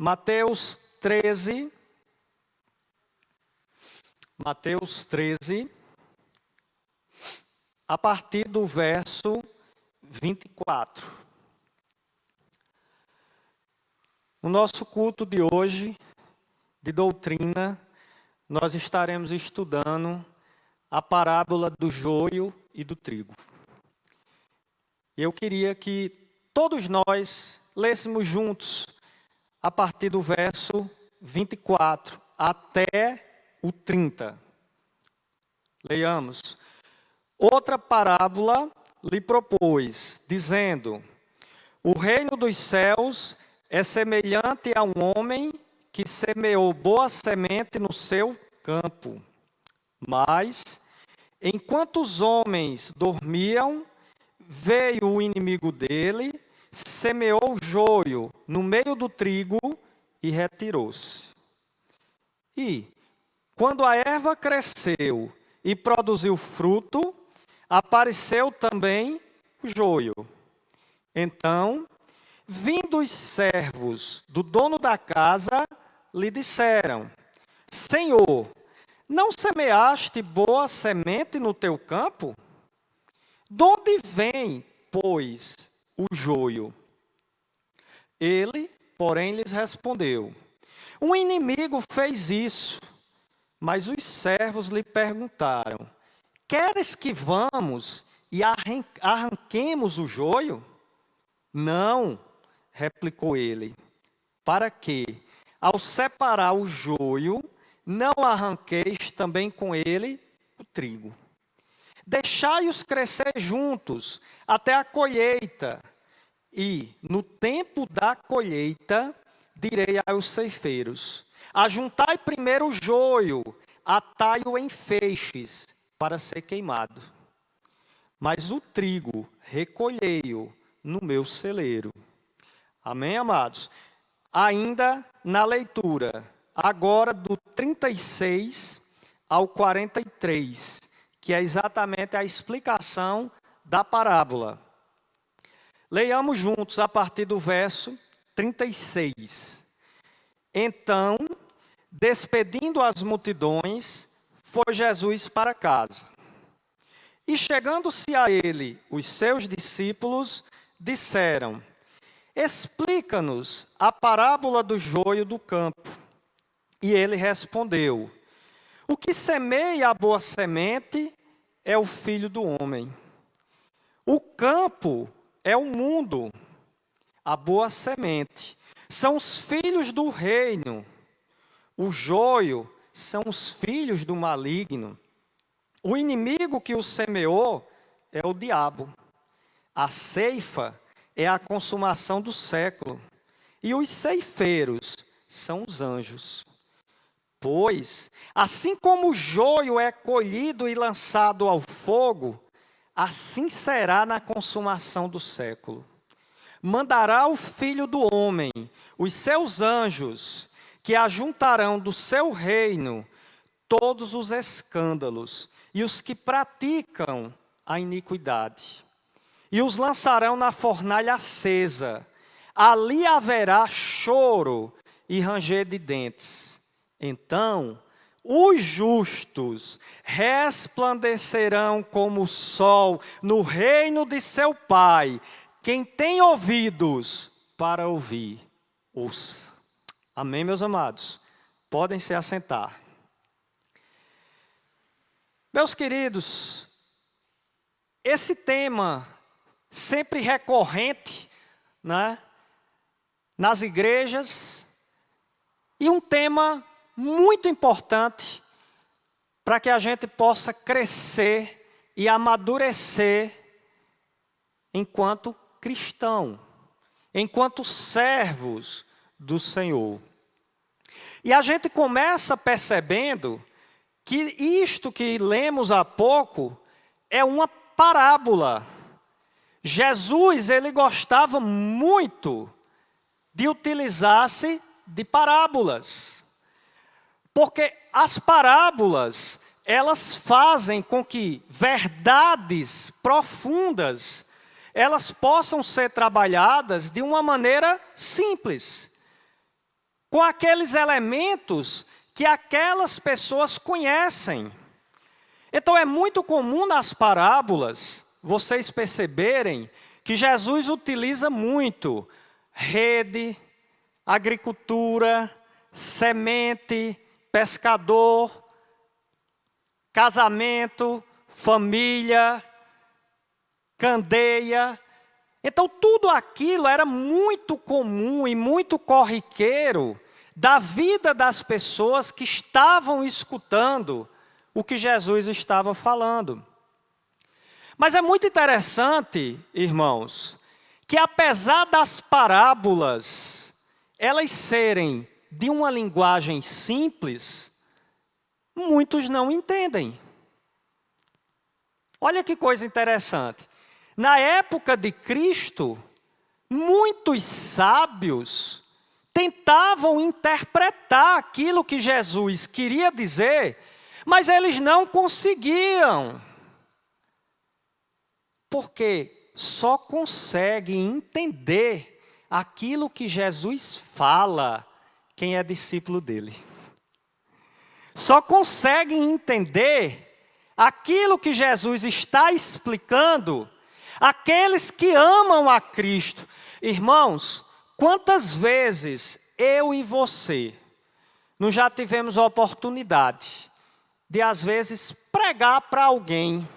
Mateus 13, a partir do verso 24. No nosso culto de hoje, de doutrina, nós estaremos estudando a parábola do joio e do trigo. Eu queria que todos nós lêssemos juntos a partir do verso 24 até o 30. Leiamos. Outra parábola lhe propôs, dizendo: o reino dos céus é semelhante a um homem que semeou boa semente no seu campo. Mas, enquanto os homens dormiam, veio o inimigo dele, semeou joio no meio do trigo e retirou-se. E, quando a erva cresceu e produziu fruto, apareceu também o joio. Então, vindo os servos do dono da casa, lhe disseram: Senhor, não semeaste boa semente no teu campo? De onde vem, pois, o joio? Ele, porém, lhes respondeu: um inimigo fez isso. Mas os servos lhe perguntaram: queres que vamos e arranquemos o joio? Não, replicou ele, para que, ao separar o joio, não arranqueis também com ele o trigo. Deixai-os crescer juntos até a colheita, e, no tempo da colheita, direi aos ceifeiros: ajuntai primeiro o joio, atai-o em feixes, para ser queimado. Mas o trigo recolhei-o no meu celeiro. Amém, amados? Ainda na leitura, agora do 36 ao 43, que é exatamente a explicação da parábola. Leiamos juntos a partir do verso 36. Então, despedindo as multidões, foi Jesus para casa. E chegando-se a ele, os seus discípulos disseram: explica-nos a parábola do joio do campo. E ele respondeu: o que semeia a boa semente é o Filho do Homem. O campo é o mundo. A boa semente são os filhos do reino. O joio são os filhos do maligno. O inimigo que o semeou é o diabo. A ceifa é a consumação do século. E os ceifeiros são os anjos. Pois, assim como o joio é colhido e lançado ao fogo, assim será na consumação do século. Mandará o Filho do Homem, os seus anjos, que ajuntarão do seu reino todos os escândalos e os que praticam a iniquidade. E os lançarão na fornalha acesa. Ali haverá choro e ranger de dentes. Então, os justos resplandecerão como o sol no reino de seu Pai. Quem tem ouvidos para ouvir, ouça. Amém, meus amados? Podem se assentar. Meus queridos, esse tema sempre recorrente, né, nas igrejas, e um tema muito importante para que a gente possa crescer e amadurecer enquanto cristão, enquanto servos do Senhor. E a gente começa percebendo que isto que lemos há pouco é uma parábola. Jesus, ele gostava muito de utilizar-se de parábolas. Porque as parábolas, elas fazem com que verdades profundas, elas possam ser trabalhadas de uma maneira simples. com aqueles elementos que aquelas pessoas conhecem. Então é muito comum nas parábolas vocês perceberem que Jesus utiliza muito rede, agricultura, semente, pescador, casamento, família, candeia. Então tudo aquilo era muito comum e muito corriqueiro da vida das pessoas que estavam escutando o que Jesus estava falando. Mas é muito interessante, irmãos, que apesar das parábolas, elas serem de uma linguagem simples, muitos não entendem. Olha que coisa interessante. Na época de Cristo, muitos sábios tentavam interpretar aquilo que Jesus queria dizer, mas eles não conseguiam. Porque só consegue entender aquilo que Jesus fala quem é discípulo dele. Só consegue entender aquilo que Jesus está explicando aqueles que amam a Cristo. Irmãos, quantas vezes eu e você não já tivemos a oportunidade de, às vezes, pregar para alguém.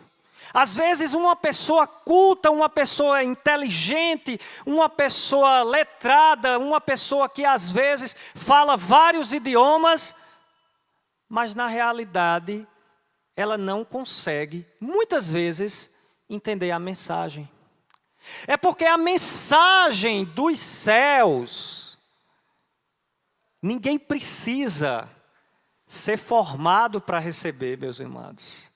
Às vezes uma pessoa culta, uma pessoa inteligente, uma pessoa letrada, uma pessoa que às vezes fala vários idiomas, mas na realidade ela não consegue, muitas vezes, entender a mensagem. É porque a mensagem dos céus, ninguém precisa ser formado para receber, meus irmãos.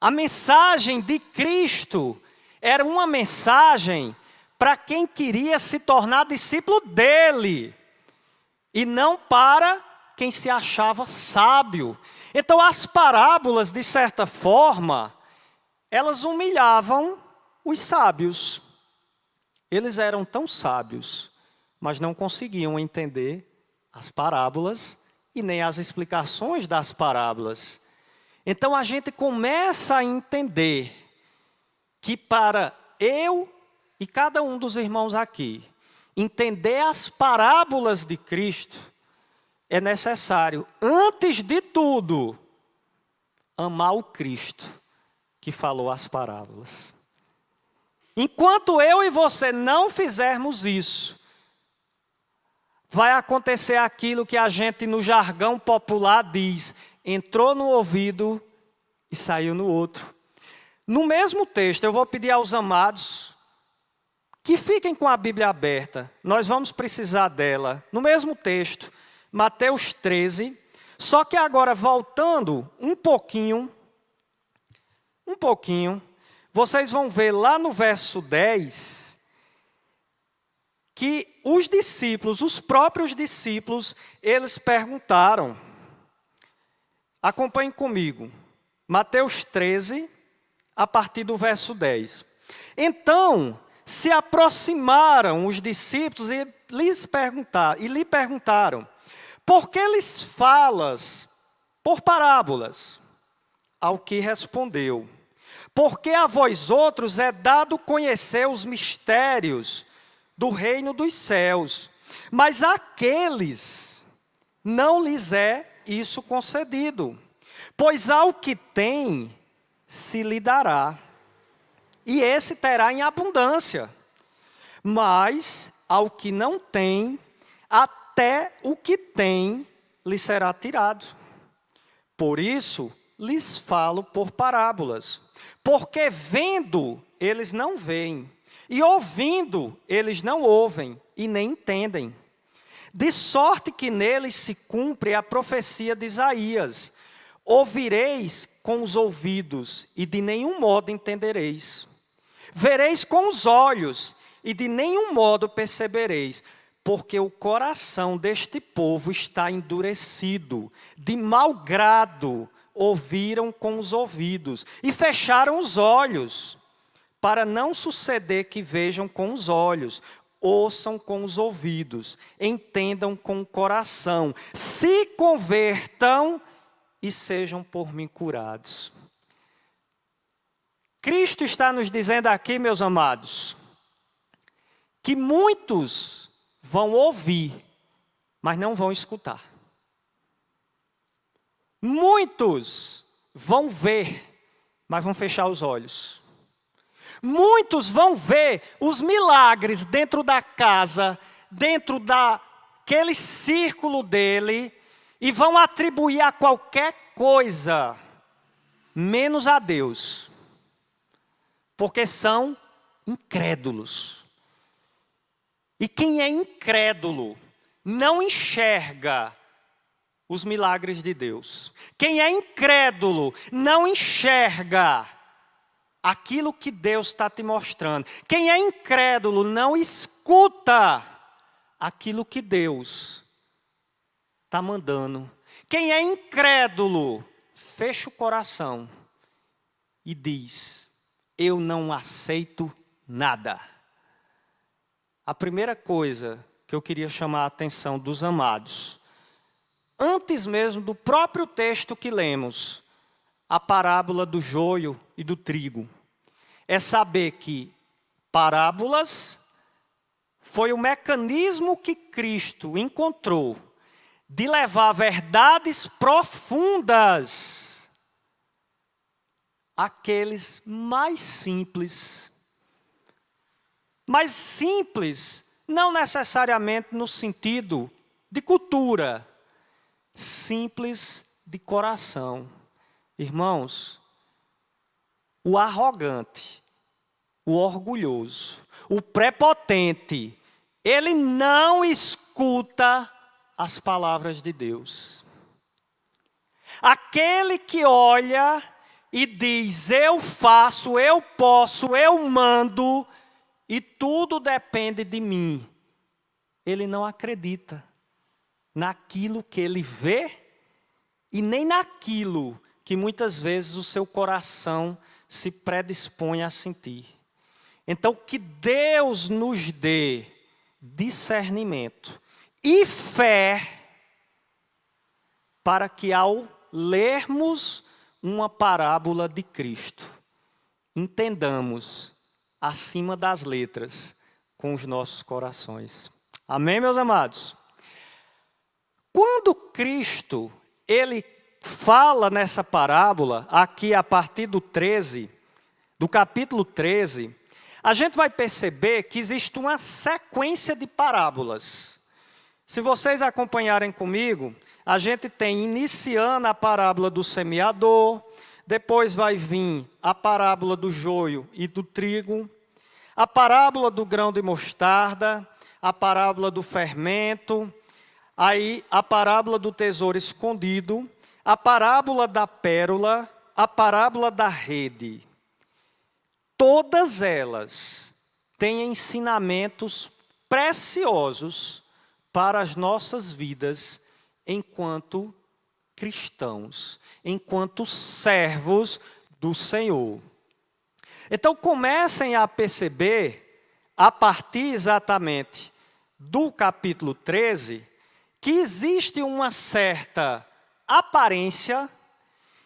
A mensagem de Cristo era uma mensagem para quem queria se tornar discípulo dele, e não para quem se achava sábio. Então as parábolas, de certa forma, elas humilhavam os sábios. Eles eram tão sábios, mas não conseguiam entender as parábolas e nem as explicações das parábolas. Então a gente começa a entender que para eu e cada um dos irmãos aqui entender as parábolas de Cristo, é necessário, antes de tudo, amar o Cristo que falou as parábolas. Enquanto eu e você não fizermos isso, vai acontecer aquilo que a gente no jargão popular diz: entrou no ouvido e saiu no outro. No mesmo texto, eu vou pedir aos amados que fiquem com a Bíblia aberta. Nós vamos precisar dela. No mesmo texto, Mateus 13. Só que agora, voltando um pouquinho, vocês vão ver lá no verso 10, que os discípulos, os próprios discípulos, eles perguntaram. Acompanhem comigo. Mateus 13, a partir do verso 10. Então, se aproximaram os discípulos e lhe perguntaram: por que lhes falas por parábolas? Ao que respondeu: porque a vós outros é dado conhecer os mistérios do reino dos céus, mas àqueles não lhes é isso concedido. Pois ao que tem, se lhe dará, e esse terá em abundância. Mas ao que não tem, até o que tem lhe será tirado. Por isso, lhes falo por parábolas. Porque vendo, eles não veem, e ouvindo, eles não ouvem, e nem entendem. De sorte que neles se cumpre a profecia de Isaías: ouvireis com os ouvidos, e de nenhum modo entendereis. Vereis com os olhos, e de nenhum modo percebereis. Porque o coração deste povo está endurecido, de mau grado ouviram com os ouvidos, e fecharam os olhos, para não suceder que vejam com os olhos, ouçam com os ouvidos, entendam com o coração, se convertam e sejam por mim curados. Cristo está nos dizendo aqui, meus amados, que muitos vão ouvir, mas não vão escutar. Muitos vão ver, mas vão fechar os olhos. Muitos vão ver os milagres dentro da casa, dentro daquele círculo dele, e vão atribuir a qualquer coisa, menos a Deus. Porque são incrédulos. E quem é incrédulo não enxerga os milagres de Deus. Quem é incrédulo não enxerga aquilo que Deus está te mostrando. Quem é incrédulo não escuta aquilo que Deus está mandando. Quem é incrédulo fecha o coração e diz: eu não aceito nada. A primeira coisa que eu queria chamar a atenção dos amados, antes mesmo do próprio texto que lemos, a parábola do joio e do trigo, é saber que parábolas foi o mecanismo que Cristo encontrou de levar verdades profundas àqueles mais simples. Mas simples, não necessariamente no sentido de cultura, simples de coração. Irmãos, o arrogante, o orgulhoso, o prepotente, ele não escuta as palavras de Deus. Aquele que olha e diz: eu faço, eu posso, eu mando, e tudo depende de mim, ele não acredita naquilo que ele vê e nem naquilo que muitas vezes o seu coração se predispõe a sentir. Então, que Deus nos dê discernimento e fé para que, ao lermos uma parábola de Cristo, entendamos acima das letras com os nossos corações. Amém, meus amados? Quando Cristo, ele fala nessa parábola, aqui a partir do capítulo 13, a gente vai perceber que existe uma sequência de parábolas. Se vocês acompanharem comigo, a gente tem iniciando a parábola do semeador, depois vai vir a parábola do joio e do trigo, a parábola do grão de mostarda, a parábola do fermento, aí a parábola do tesouro escondido, a parábola da pérola, a parábola da rede. Todas elas têm ensinamentos preciosos para as nossas vidas enquanto cristãos, enquanto servos do Senhor. Então comecem a perceber, a partir exatamente do capítulo 13, que existe uma certa aparência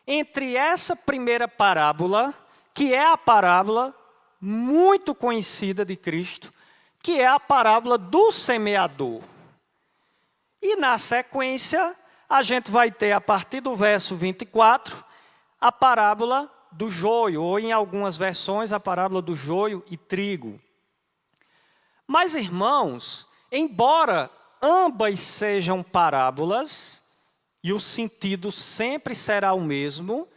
entre essa primeira parábola, que é a parábola muito conhecida de Cristo, que é a parábola do semeador. E na sequência, a gente vai ter, a partir do verso 24, a parábola do joio, ou em algumas versões, a parábola do joio e trigo. Mas, irmãos, embora ambas sejam parábolas, e o sentido sempre será o mesmo,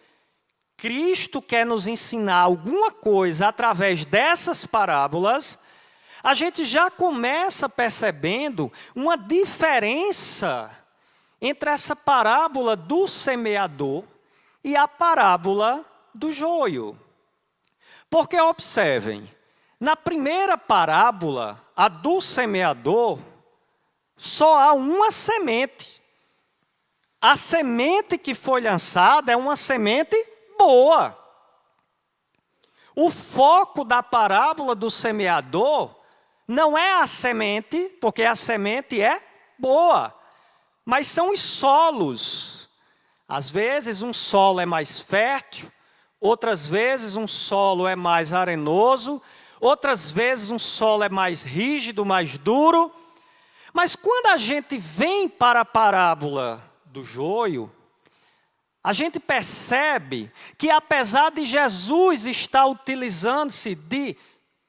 Cristo quer nos ensinar alguma coisa através dessas parábolas. A gente já começa percebendo uma diferença entre essa parábola do semeador e a parábola do joio. Porque observem, na primeira parábola, a do semeador, só há uma semente. A semente que foi lançada é uma semente boa. O foco da parábola do semeador não é a semente, porque a semente é boa, mas são os solos. Às vezes um solo é mais fértil, outras vezes um solo é mais arenoso, outras vezes um solo é mais rígido, mais duro. Mas quando a gente vem para a parábola do joio, a gente percebe que apesar de Jesus estar utilizando-se de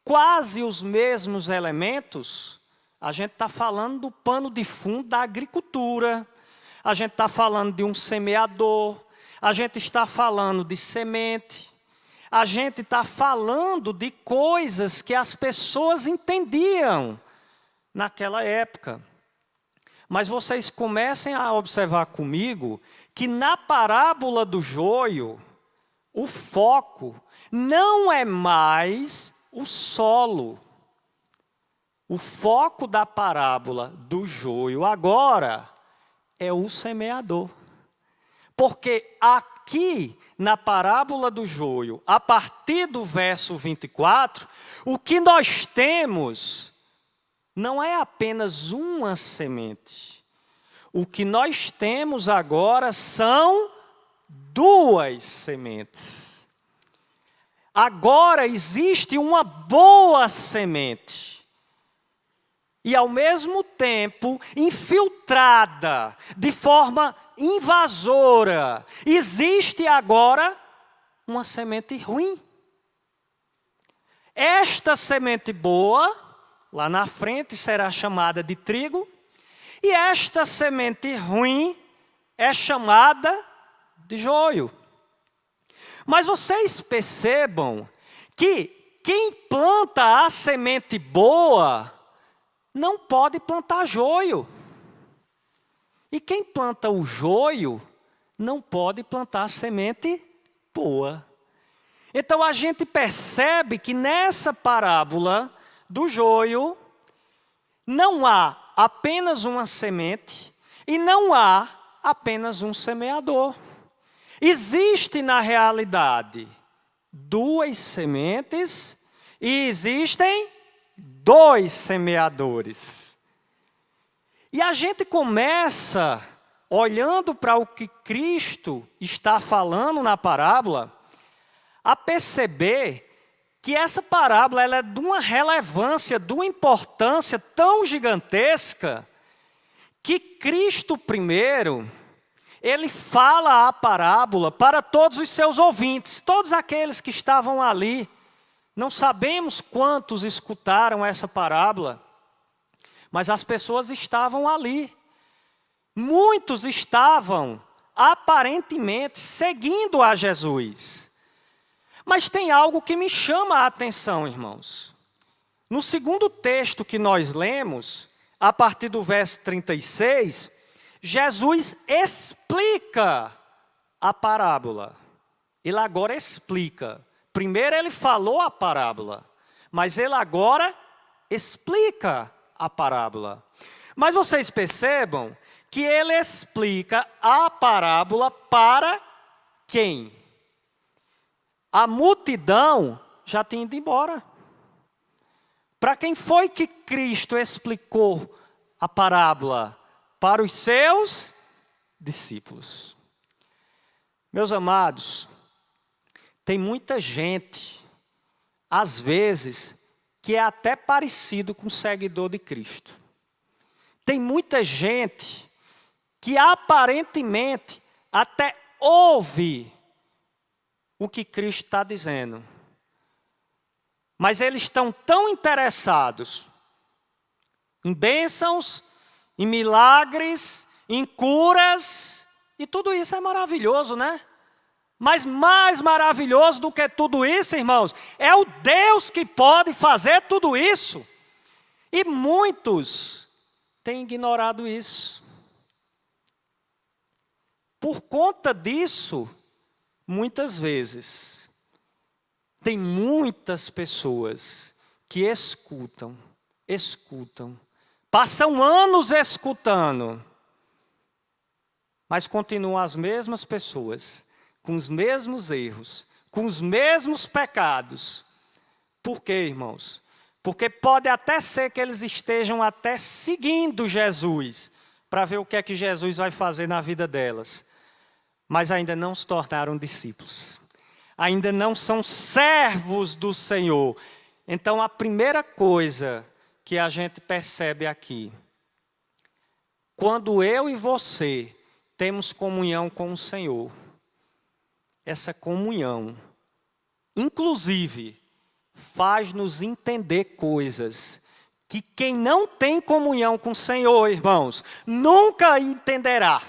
quase os mesmos elementos, a gente está falando do pano de fundo da agricultura, a gente está falando de um semeador, a gente está falando de semente, a gente está falando de coisas que as pessoas entendiam naquela época. Mas vocês comecem a observar comigo que na parábola do joio, o foco não é mais o solo. O foco da parábola do joio agora é o semeador. Porque aqui na parábola do joio, a partir do verso 24, o que nós temos não é apenas uma semente. O que nós temos agora são duas sementes. Agora existe uma boa semente. E ao mesmo tempo, infiltrada, de forma invasora, existe agora uma semente ruim. Esta semente boa, lá na frente será chamada de trigo, e esta semente ruim é chamada de joio. Mas vocês percebam que quem planta a semente boa não pode plantar joio. E quem planta o joio não pode plantar semente boa. Então a gente percebe que nessa parábola do joio não há apenas uma semente e não há apenas um semeador. Existe na realidade duas sementes e existem dois semeadores. E a gente começa, olhando para o que Cristo está falando na parábola, a perceber que essa parábola ela é de uma relevância, de uma importância tão gigantesca, que Cristo primeiro, ele fala a parábola para todos os seus ouvintes, todos aqueles que estavam ali. Não sabemos quantos escutaram essa parábola, mas as pessoas estavam ali. Muitos estavam, aparentemente, seguindo a Jesus. Mas tem algo que me chama a atenção, irmãos. No segundo texto que nós lemos, a partir do verso 36, Jesus explica a parábola. Ele agora explica. Primeiro ele falou a parábola, mas ele agora explica a parábola. Mas vocês percebam que ele explica a parábola para quem? A multidão já tinha ido embora. Para quem foi que Cristo explicou a parábola? Para os seus discípulos. Meus amados, tem muita gente, às vezes, que é até parecido com o seguidor de Cristo. Tem muita gente que aparentemente até ouve o que Cristo está dizendo. Mas eles estão tão interessados em bênçãos, em milagres, em curas, e tudo isso é maravilhoso, né? Mas mais maravilhoso do que tudo isso, irmãos, é o Deus que pode fazer tudo isso. E muitos têm ignorado isso. Por conta disso, muitas vezes, tem muitas pessoas que escutam, passam anos escutando, mas continuam as mesmas pessoas, com os mesmos erros, com os mesmos pecados. Por quê, irmãos? Porque pode até ser que eles estejam até seguindo Jesus, para ver o que é que Jesus vai fazer na vida delas. Mas ainda não se tornaram discípulos. Ainda não são servos do Senhor. Então a primeira coisa que a gente percebe aqui, quando eu e você temos comunhão com o Senhor, essa comunhão, inclusive, faz-nos entender coisas que quem não tem comunhão com o Senhor, irmãos, nunca entenderá.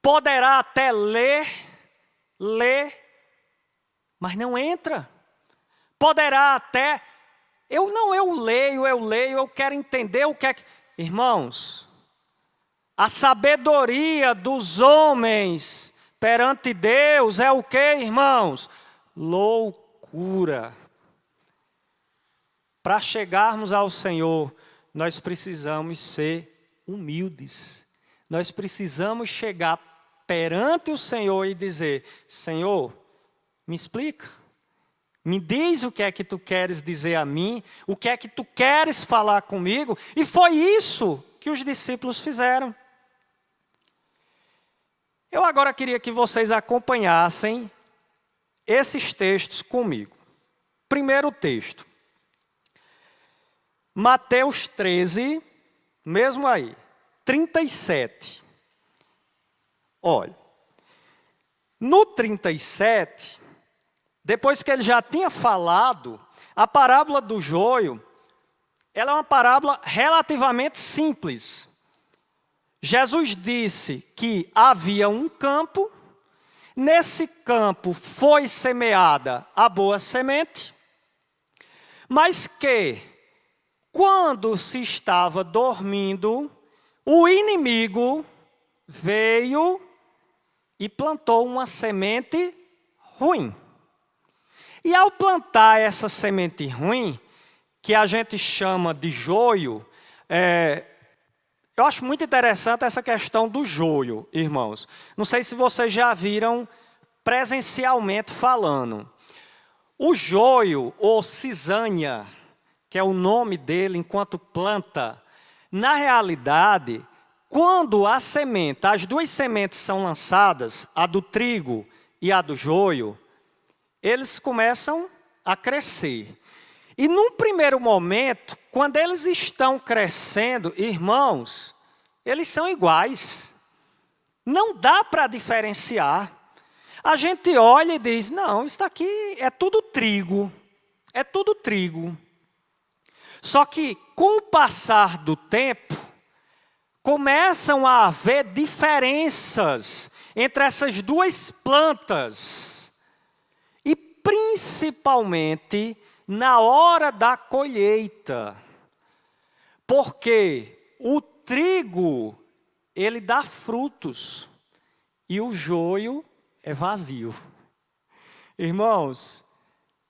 Poderá até ler, mas não entra. Poderá até, eu leio, eu quero entender o que é que... Irmãos, a sabedoria dos homens perante Deus é o que, irmãos? Loucura. Para chegarmos ao Senhor, nós precisamos ser humildes. Nós precisamos chegar perante o Senhor e dizer: Senhor, me explica. Me diz o que é que tu queres dizer a mim, o que é que tu queres falar comigo. E foi isso que os discípulos fizeram. Eu agora queria que vocês acompanhassem esses textos comigo. Primeiro texto. Mateus 13, mesmo aí, 37. Olha, no 37, depois que ele já tinha falado, a parábola do joio, ela é uma parábola relativamente simples. Jesus disse que havia um campo, nesse campo foi semeada a boa semente, mas que, quando se estava dormindo, o inimigo veio e plantou uma semente ruim. E ao plantar essa semente ruim, que a gente chama de joio, eu acho muito interessante essa questão do joio, irmãos. Não sei se vocês já viram presencialmente falando. O joio, ou cisânia, que é o nome dele enquanto planta, na realidade, quando a semente, as duas sementes são lançadas, a do trigo e a do joio, eles começam a crescer. E num primeiro momento, quando eles estão crescendo, irmãos, eles são iguais. Não dá para diferenciar. A gente olha e diz: não, isso aqui é tudo trigo. É tudo trigo. Só que, com o passar do tempo, começam a haver diferenças entre essas duas plantas. E principalmente na hora da colheita. Porque o trigo, ele dá frutos. E o joio é vazio. Irmãos,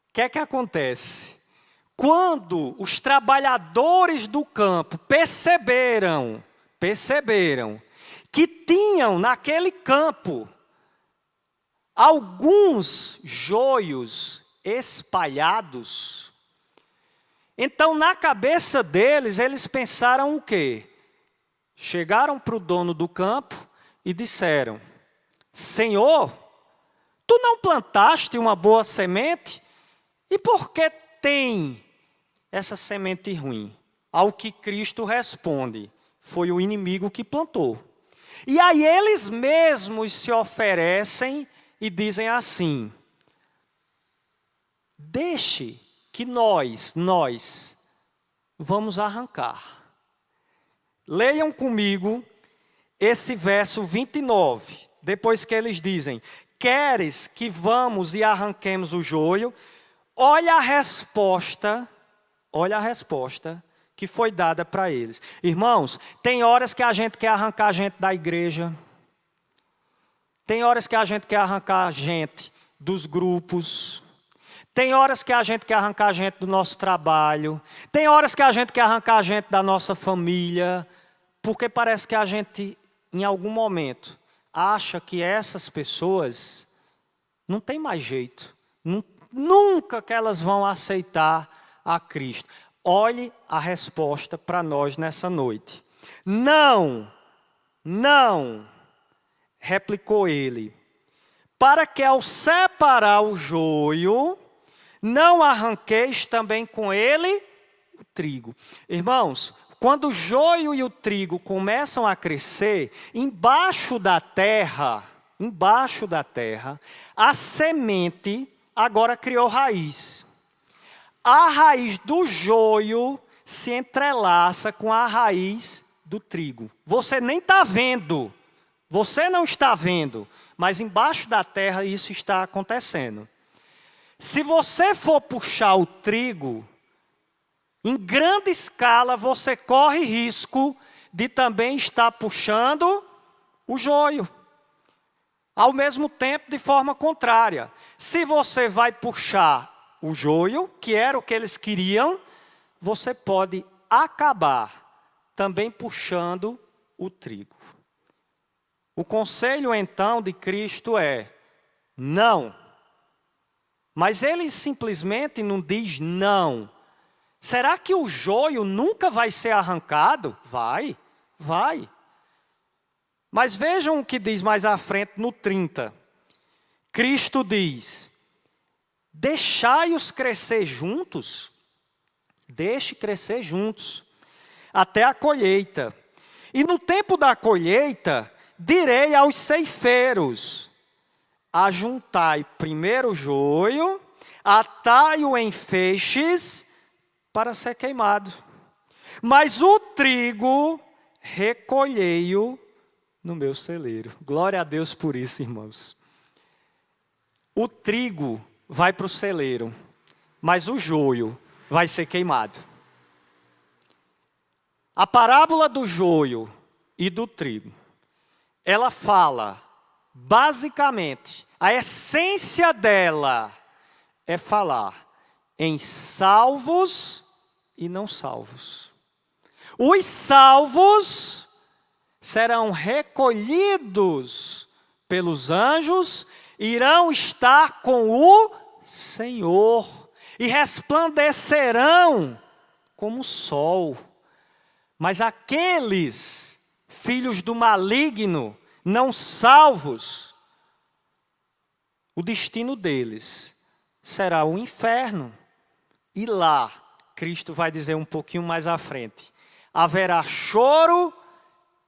o que é que acontece? Quando os trabalhadores do campo perceberam que tinham naquele campo alguns joios espalhados, então na cabeça deles, eles pensaram o quê? Chegaram para o dono do campo e disseram: Senhor, tu não plantaste uma boa semente? E por que tem essa semente ruim? Ao que Cristo responde: foi o inimigo que plantou. E aí eles mesmos se oferecem e dizem assim: deixe que nós vamos arrancar. Leiam comigo esse verso 29, depois que eles dizem: queres que vamos e arranquemos o joio? Olha a resposta que foi dada para eles. Irmãos, tem horas que a gente quer arrancar gente da igreja. Tem horas que a gente quer arrancar gente dos grupos. Tem horas que a gente quer arrancar gente do nosso trabalho. Tem horas que a gente quer arrancar gente da nossa família. Porque parece que a gente, em algum momento, acha que essas pessoas não tem mais jeito. Nunca que elas vão aceitar a Cristo. Olhe a resposta para nós nessa noite. Não, não, replicou ele, para que ao separar o joio, não arranqueis também com ele o trigo. Irmãos, quando o joio e o trigo começam a crescer, embaixo da terra, a semente agora criou raiz. A raiz do joio se entrelaça com a raiz do trigo. Você nem está vendo, você não está vendo, mas embaixo da terra isso está acontecendo. Se você for puxar o trigo, em grande escala você corre risco de também estar puxando o joio. Ao mesmo tempo, de forma contrária. Se você vai puxar o joio, que era o que eles queriam, você pode acabar também puxando o trigo. O conselho então de Cristo é: não. Mas ele simplesmente não diz não. Será que o joio nunca vai ser arrancado? Vai, vai. Mas vejam o que diz mais à frente no 30. Cristo diz: deixai-os crescer juntos, deixe crescer juntos, até a colheita. E no tempo da colheita, direi aos ceifeiros: ajuntai primeiro o joio, atai-o em feixes para ser queimado. Mas o trigo recolhei-o no meu celeiro. Glória a Deus por isso, irmãos. O trigo vai para o celeiro, mas o joio vai ser queimado. A parábola do joio e do trigo, ela fala, basicamente, a essência dela é falar em salvos e não salvos. Os salvos serão recolhidos pelos anjos, irão estar com o Senhor e resplandecerão como o sol. Mas aqueles filhos do maligno, não salvos, o destino deles será o inferno. E lá, Cristo vai dizer um pouquinho mais à frente, haverá choro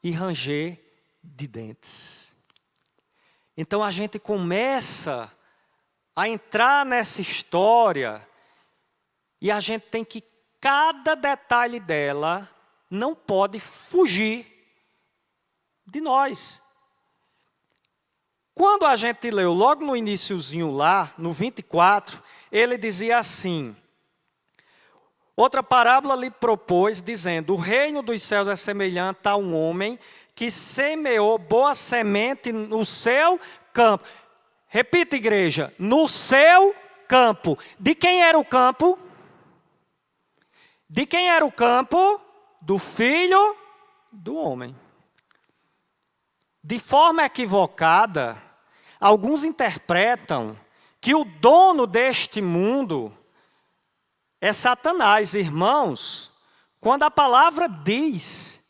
e ranger de dentes. Então a gente começa a entrar nessa história e a gente tem que, cada detalhe dela não pode fugir de nós. Quando a gente leu logo no iniciozinho lá, no 24, ele dizia assim: outra parábola lhe propôs, dizendo: o reino dos céus é semelhante a um homem que semeou boa semente no seu campo. Repita, igreja, no seu campo. De quem era o campo? De quem era o campo? Do filho do homem. De forma equivocada, alguns interpretam que o dono deste mundo é Satanás. Irmãos, quando a palavra diz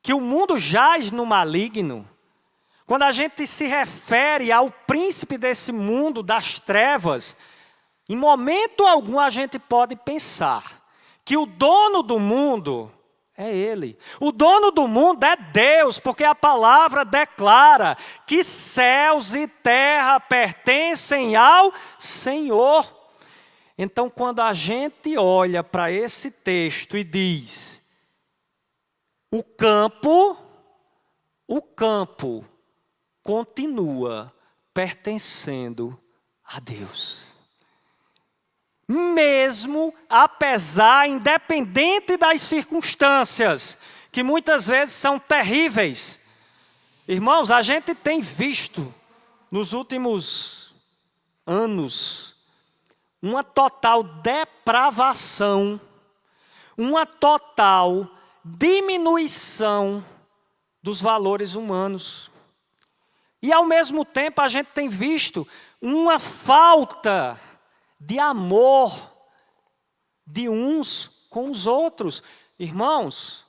que o mundo jaz no maligno, quando a gente se refere ao príncipe desse mundo das trevas, em momento algum a gente pode pensar que o dono do mundo é ele. O dono do mundo é Deus, porque a palavra declara que céus e terra pertencem ao Senhor. Então, quando a gente olha para esse texto e diz: o campo continua pertencendo a Deus. Mesmo, apesar, independente das circunstâncias, que muitas vezes são terríveis. Irmãos, a gente tem visto, nos últimos anos, uma total depravação, uma total diminuição dos valores humanos. E ao mesmo tempo a gente tem visto uma falta de amor, de uns com os outros. Irmãos,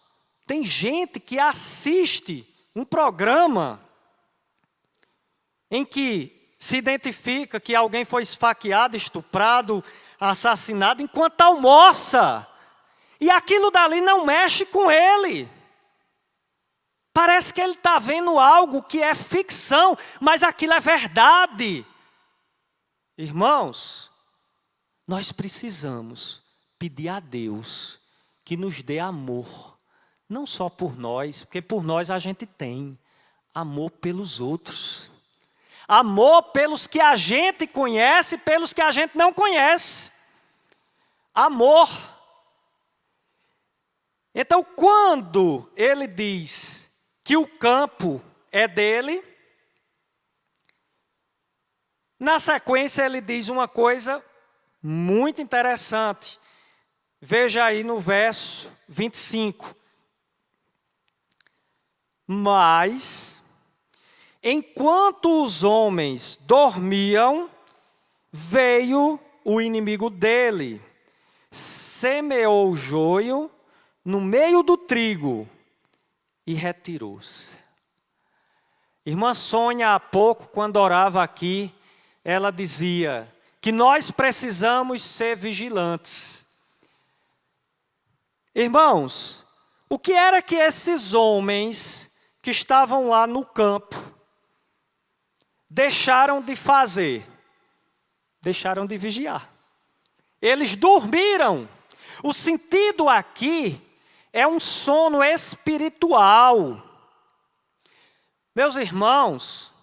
tem gente que assiste um programa em que se identifica que alguém foi esfaqueado, estuprado, assassinado, enquanto almoça. E aquilo dali não mexe com ele. Parece que ele está vendo algo que é ficção, mas aquilo é verdade. Irmãos, nós precisamos pedir a Deus que nos dê amor. Não só por nós, porque por nós a gente tem. Amor pelos outros. Amor pelos que a gente conhece, pelos que a gente não conhece. Amor. Então, quando ele diz que o campo é dele, na sequência ele diz uma coisa muito interessante. Veja aí no verso 25. Mas, enquanto os homens dormiam, veio o inimigo dele, semeou o joio no meio do trigo e retirou-se. Irmã Sônia, há pouco, quando orava aqui, ela dizia que nós precisamos ser vigilantes. Irmãos, o que era que esses homens que estavam lá no campo deixaram de fazer? Deixaram de vigiar. Eles dormiram. O sentido aqui é um sono espiritual. Meus irmãos,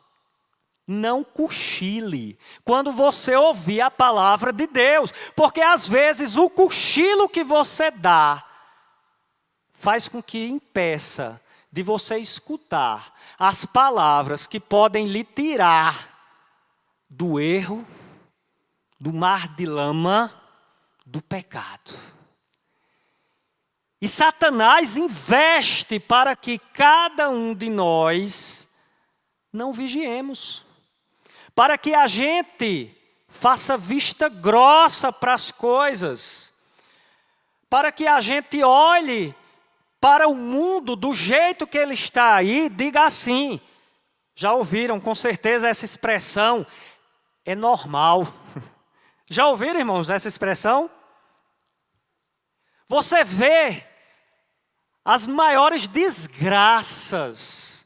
não cochile quando você ouvir a palavra de Deus, porque às vezes o cochilo que você dá faz com que impeça de você escutar as palavras que podem lhe tirar do erro, do mar de lama, do pecado. E Satanás investe para que cada um de nós não vigiemos. Para que a gente faça vista grossa para as coisas. Para que a gente olhe para o mundo do jeito que ele está aí, diga assim. Já ouviram com certeza essa expressão? É normal. Já ouviram, irmãos, essa expressão? Você vê as maiores desgraças,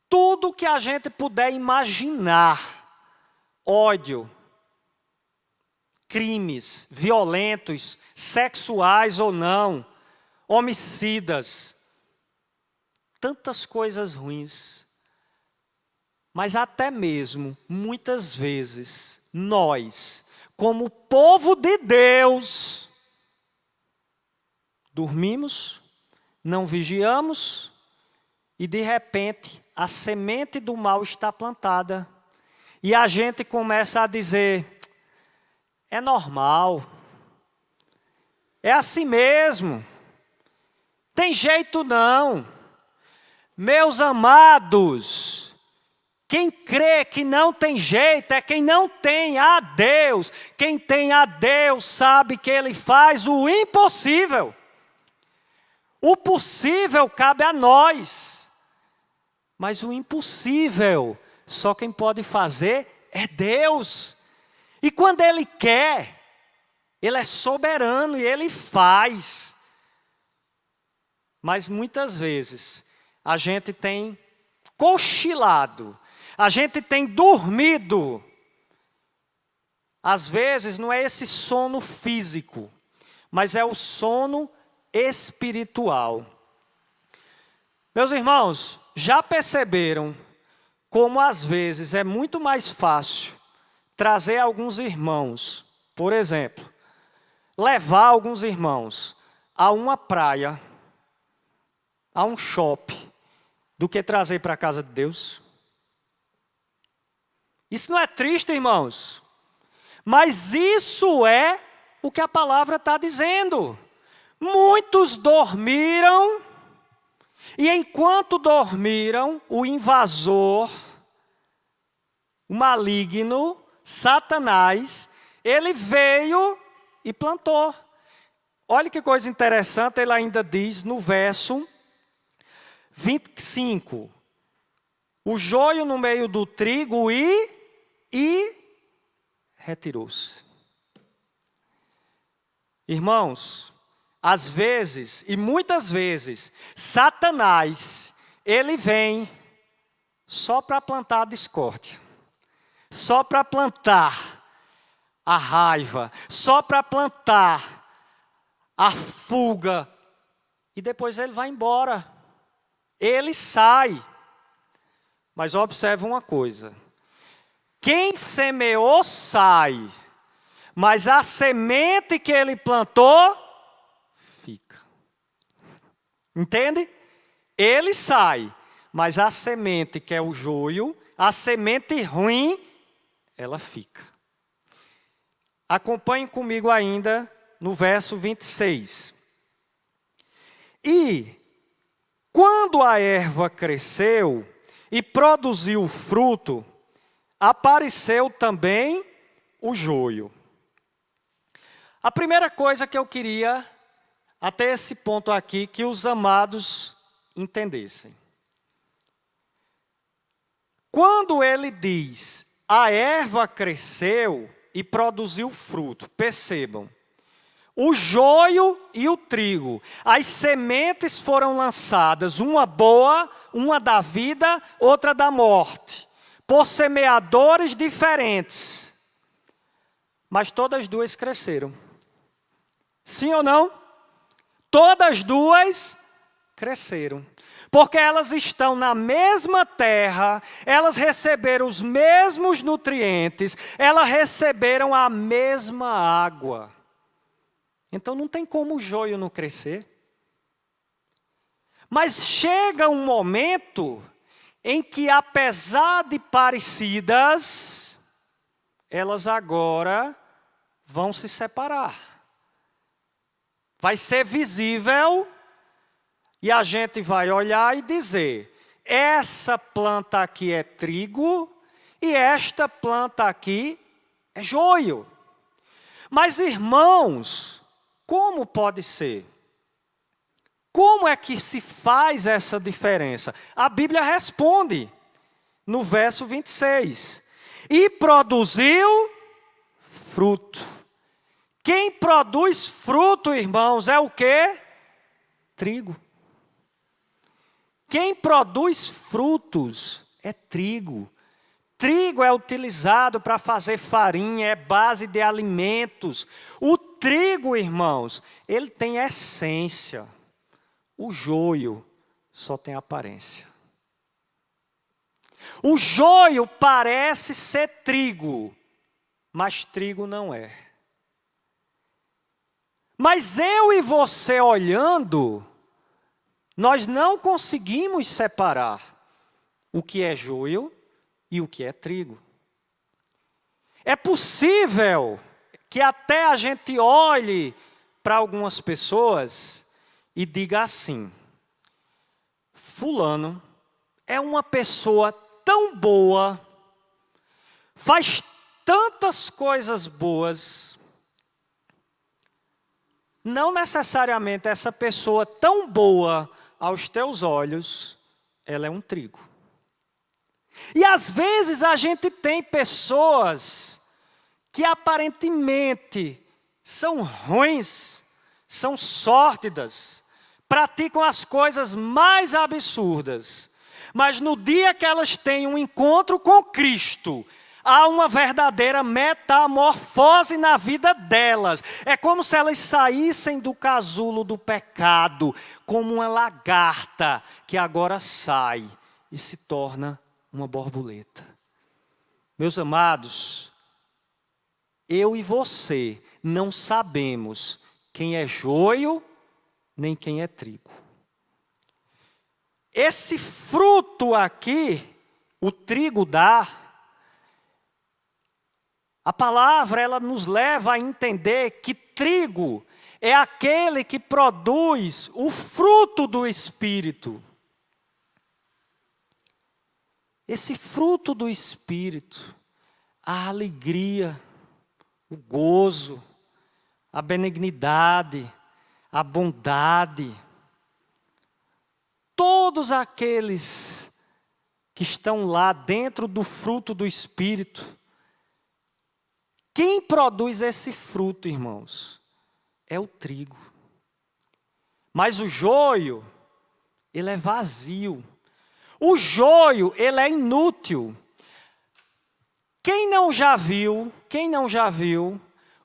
tudo que a gente puder imaginar, ódio, crimes violentos, sexuais ou não, homicidas, tantas coisas ruins. Mas até mesmo, muitas vezes, nós, como povo de Deus, dormimos, não vigiamos, e de repente a semente do mal está plantada. E a gente começa a dizer, é normal, é assim mesmo, tem jeito não. Meus amados, quem crê que não tem jeito é quem não tem a Deus. Quem tem a Deus sabe que Ele faz o impossível. O possível cabe a nós. Mas o impossível, só quem pode fazer é Deus. E quando Ele quer, Ele é soberano e Ele faz. Mas muitas vezes, a gente tem cochilado. A gente tem dormido. Às vezes não é esse sono físico, mas é o sono espiritual. Meus irmãos, já perceberam como às vezes é muito mais fácil trazer alguns irmãos, por exemplo, levar alguns irmãos a uma praia, a um shopping, do que trazer para a casa de Deus? Isso não é triste, irmãos? Mas isso é o que a palavra está dizendo. Muitos dormiram, e enquanto dormiram, o invasor, o maligno, Satanás, ele veio e plantou. Olha que coisa interessante, ele ainda diz no verso 25. O joio no meio do trigo e retirou-se. Irmãos, às vezes, e muitas vezes, Satanás, ele vem só para plantar a discórdia, só para plantar a raiva, só para plantar a fuga, e depois ele vai embora, ele sai. Mas observe uma coisa, quem semeou sai, mas a semente que ele plantou, fica. Entende? Ele sai, mas a semente que é o joio, a semente ruim, ela fica. Acompanhe comigo ainda no verso 26. E quando a erva cresceu e produziu fruto, apareceu também o joio. A primeira coisa que eu queria, até esse ponto aqui, que os amados entendessem. Quando ele diz, a erva cresceu e produziu fruto, percebam, o joio e o trigo, as sementes foram lançadas, uma boa, uma da vida, outra da morte, por semeadores diferentes, mas todas duas cresceram. Sim ou não? Todas duas cresceram. Porque elas estão na mesma terra, elas receberam os mesmos nutrientes, elas receberam a mesma água. Então não tem como o joio não crescer. Mas chega um momento em que, apesar de parecidas, elas agora vão se separar. Vai ser visível e a gente vai olhar e dizer, essa planta aqui é trigo e esta planta aqui é joio. Mas, irmãos, como pode ser? Como é que se faz essa diferença? A Bíblia responde no verso 26. E produziu fruto. Quem produz fruto, irmãos, é o quê? Trigo. Quem produz frutos é trigo. Trigo é utilizado para fazer farinha, é base de alimentos. O trigo, irmãos, ele tem essência. O joio só tem aparência. O joio parece ser trigo, mas trigo não é. Mas eu e você olhando, nós não conseguimos separar o que é joio e o que é trigo. É possível que até a gente olhe para algumas pessoas e diga assim, fulano é uma pessoa tão boa, faz tantas coisas boas, não necessariamente essa pessoa tão boa aos teus olhos, ela é um trigo. E às vezes a gente tem pessoas que aparentemente são ruins, são sórdidas, praticam as coisas mais absurdas, mas no dia que elas têm um encontro com Cristo, há uma verdadeira metamorfose na vida delas. É como se elas saíssem do casulo do pecado, como uma lagarta que agora sai e se torna uma borboleta. Meus amados, eu e você não sabemos quem é joio nem quem é trigo. Esse fruto aqui, o trigo dá, a palavra ela nos leva a entender que trigo é aquele que produz o fruto do Espírito. Esse fruto do Espírito, a alegria, o gozo, a benignidade, a bondade. Todos aqueles que estão lá dentro do fruto do Espírito. Quem produz esse fruto, irmãos? É o trigo. Mas o joio, ele é vazio. O joio, ele é inútil. Quem não já viu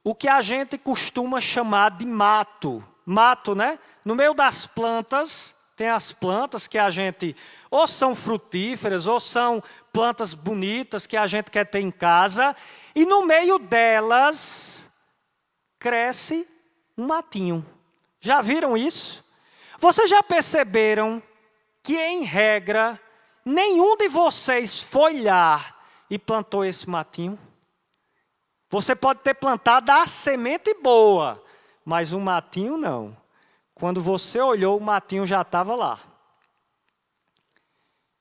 o que a gente costuma chamar de mato? Mato, né? No meio das plantas, tem as plantas que a gente, ou são frutíferas, ou são plantas bonitas que a gente quer ter em casa. E no meio delas, cresce um matinho. Já viram isso? Vocês já perceberam que, em regra, nenhum de vocês foi lá e plantou esse matinho? Você pode ter plantado a semente boa, mas o matinho não. Quando você olhou, o matinho já estava lá.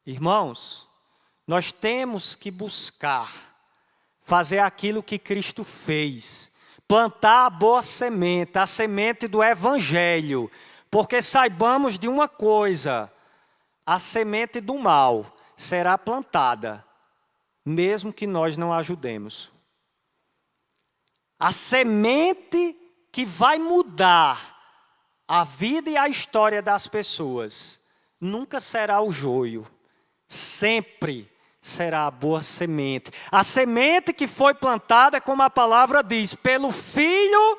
Irmãos, nós temos que buscar fazer aquilo que Cristo fez. Plantar a boa semente, a semente do Evangelho. Porque saibamos de uma coisa, a semente do mal será plantada, mesmo que nós não ajudemos. A semente que vai mudar a vida e a história das pessoas nunca será o joio, sempre será a boa semente. A semente que foi plantada, como a palavra diz, pelo Filho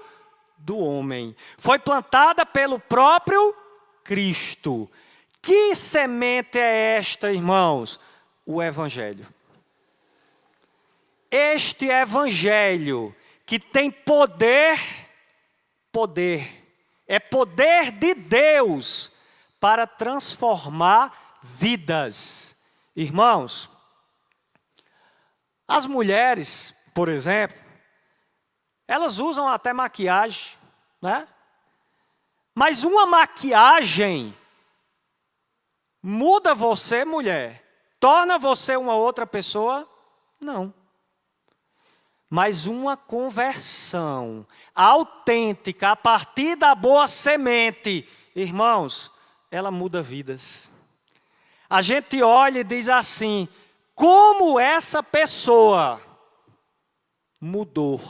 do homem. Foi plantada pelo próprio Cristo. Que semente é esta, irmãos? O Evangelho. Este Evangelho que tem poder, é poder de Deus para transformar vidas. Irmãos, as mulheres, por exemplo, elas usam até maquiagem, né? Mas uma maquiagem muda você, mulher? Torna você uma outra pessoa? Não. Mas uma conversão autêntica a partir da boa semente, irmãos, ela muda vidas. A gente olha e diz assim, como essa pessoa mudou.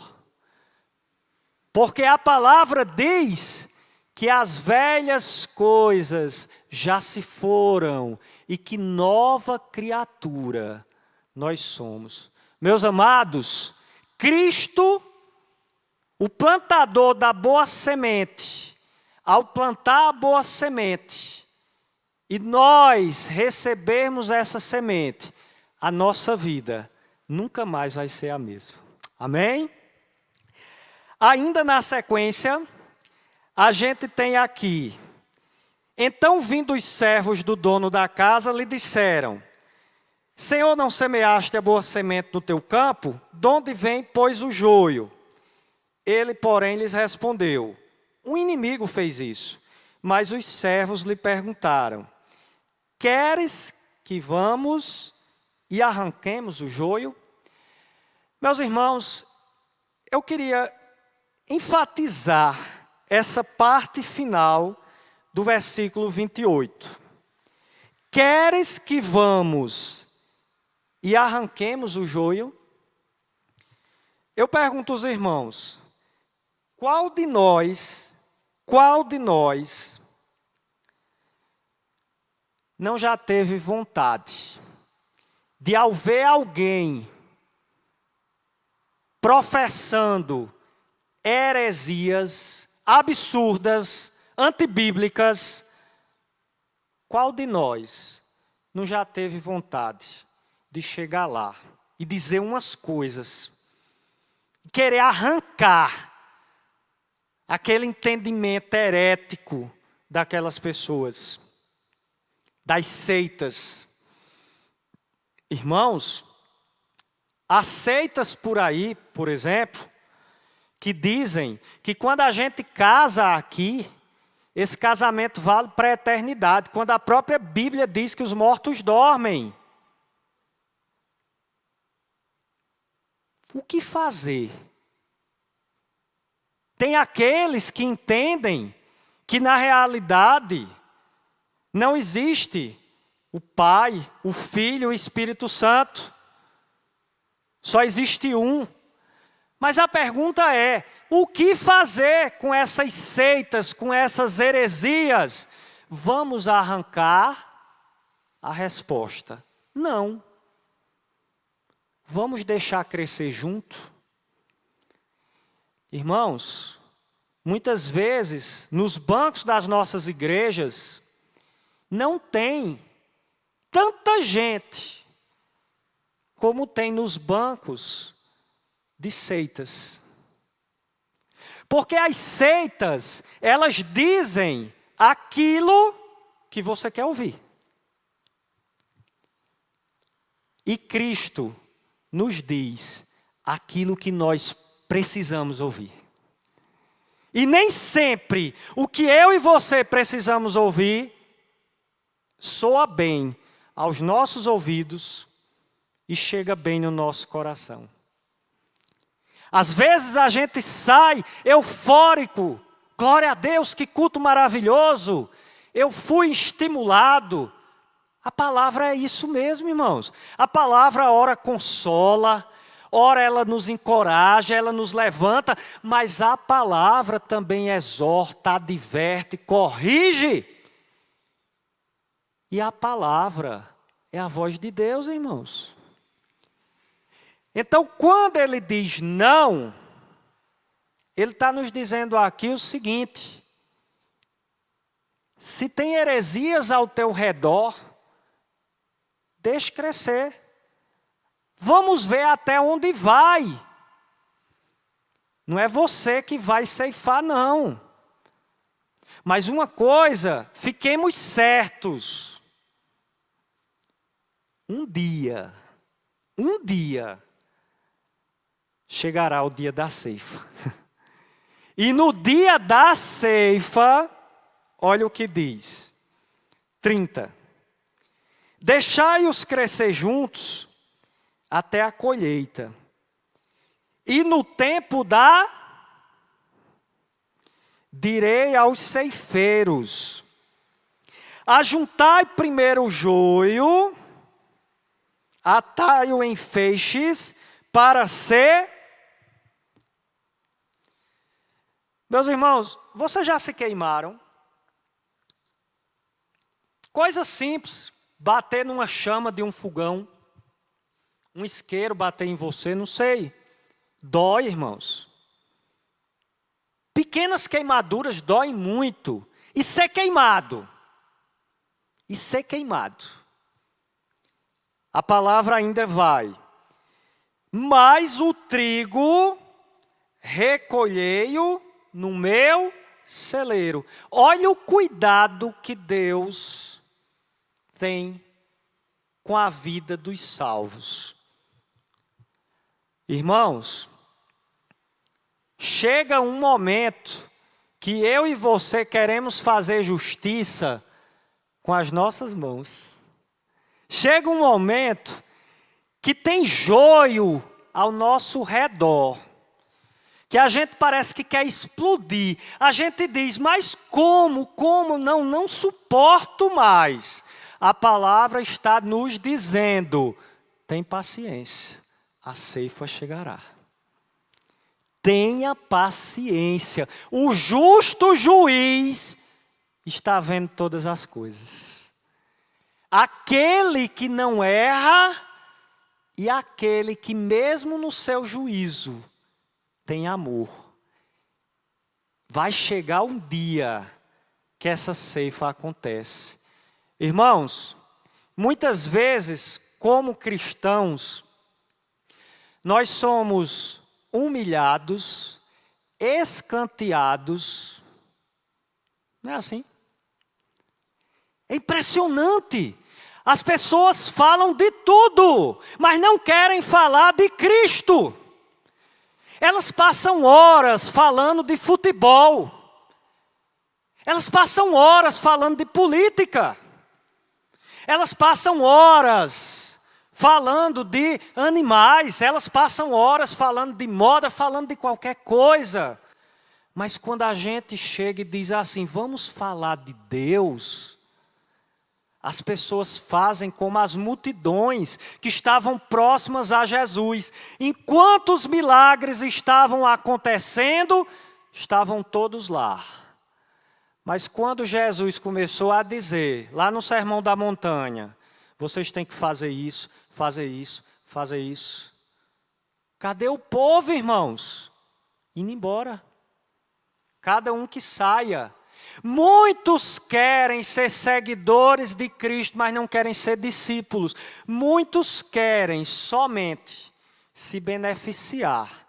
Porque a palavra diz que as velhas coisas já se foram e que nova criatura nós somos. Meus amados, Cristo, o plantador da boa semente, ao plantar a boa semente, e nós recebermos essa semente, a nossa vida nunca mais vai ser a mesma. Amém? Ainda na sequência, a gente tem aqui, então vindo os servos do dono da casa, lhe disseram, Senhor, não semeaste a boa semente no teu campo? De onde vem, pois, o joio? Ele, porém, lhes respondeu, um inimigo fez isso. Mas os servos lhe perguntaram, queres que vamos e arranquemos o joio? Meus irmãos, eu queria enfatizar essa parte final do versículo 28. Queres que vamos e arranquemos o joio? Eu pergunto aos irmãos, qual de nós não já teve vontade de, ao ver alguém professando heresias absurdas, antibíblicas, qual de nós não já teve vontade de chegar lá e dizer umas coisas, querer arrancar aquele entendimento herético daquelas pessoas, das seitas? Irmãos, há seitas por aí, por exemplo, que dizem que quando a gente casa aqui, esse casamento vale para a eternidade, quando a própria Bíblia diz que os mortos dormem. O que fazer Tem aqueles que entendem que na realidade não existe o Pai, o Filho e o Espírito Santo. Só existe um. Mas a pergunta é, o que fazer com essas seitas, com essas heresias? Vamos arrancar? A resposta, não. Vamos deixar crescer junto? Irmãos, muitas vezes, nos bancos das nossas igrejas, não tem tanta gente como tem nos bancos de seitas. Porque as seitas, elas dizem aquilo que você quer ouvir. E Cristo nos diz aquilo que nós precisamos ouvir. E nem sempre o que eu e você precisamos ouvir soa bem aos nossos ouvidos e chega bem no nosso coração. Às vezes a gente sai eufórico, glória a Deus, que culto maravilhoso, eu fui estimulado. A palavra é isso mesmo, irmãos. A palavra ora consola, ora ela nos encoraja, ela nos levanta, mas a palavra também exorta, adverte, corrige. E a palavra é a voz de Deus, irmãos. Então, quando ele diz não, ele está nos dizendo aqui o seguinte: se tem heresias ao teu redor, deixe crescer. Vamos ver até onde vai. Não é você que vai ceifar, não. Mas uma coisa, fiquemos certos. Um dia, chegará o dia da ceifa. E no dia da ceifa, olha o que diz. 30. Deixai-os crescer juntos até a colheita. E no tempo direi aos ceifeiros: ajuntai primeiro o joio, atai-o em feixes, para ser... Meus irmãos, vocês já se queimaram? Coisa simples, bater numa chama de um fogão, um isqueiro bater em você, não sei. Dói, irmãos. Pequenas queimaduras doem muito. E ser queimado. A palavra ainda vai. Mas o trigo recolhei-o no meu celeiro. Olha o cuidado que Deus tem com a vida dos salvos. Irmãos, chega um momento que eu e você queremos fazer justiça com as nossas mãos. Chega um momento que tem joio ao nosso redor, que a gente parece que quer explodir. A gente diz, mas como? Não suporto mais. A palavra está nos dizendo, tem paciência, a ceifa chegará. Tenha paciência. O justo juiz está vendo todas as coisas. Aquele que não erra e aquele que mesmo no seu juízo tem amor. Vai chegar um dia que essa ceifa acontece. Irmãos, muitas vezes, como cristãos, nós somos humilhados, escanteados. Não é assim? É impressionante. As pessoas falam de tudo, mas não querem falar de Cristo. Elas passam horas falando de futebol. Elas passam horas falando de política. Elas passam horas falando de animais. Elas passam horas falando de moda, falando de qualquer coisa. Mas quando a gente chega e diz assim, vamos falar de Deus, as pessoas fazem como as multidões que estavam próximas a Jesus. Enquanto os milagres estavam acontecendo, estavam todos lá. Mas quando Jesus começou a dizer, lá no Sermão da Montanha, vocês têm que fazer isso, fazer isso, fazer isso. Cadê o povo, irmãos? Indo embora. Cada um que saia. Muitos querem ser seguidores de Cristo, mas não querem ser discípulos. Muitos querem somente se beneficiar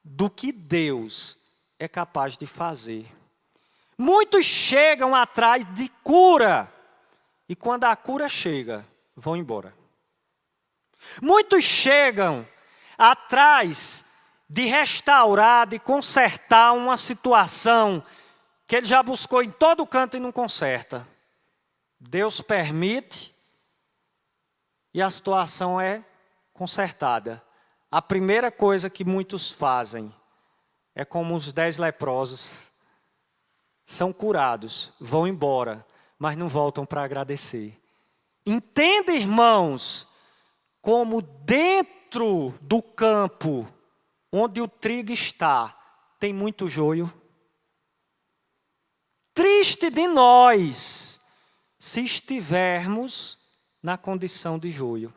do que Deus é capaz de fazer. Muitos chegam atrás de cura, e quando a cura chega, vão embora. Muitos chegam atrás de restaurar, de consertar uma situação que ele já buscou em todo canto e não conserta. Deus permite e a situação é consertada. A primeira coisa que muitos fazem é como os 10 leprosos. São curados, vão embora, mas não voltam para agradecer. Entenda, irmãos, como dentro do campo onde o trigo está, tem muito joio. Triste de nós, se estivermos na condição de joio.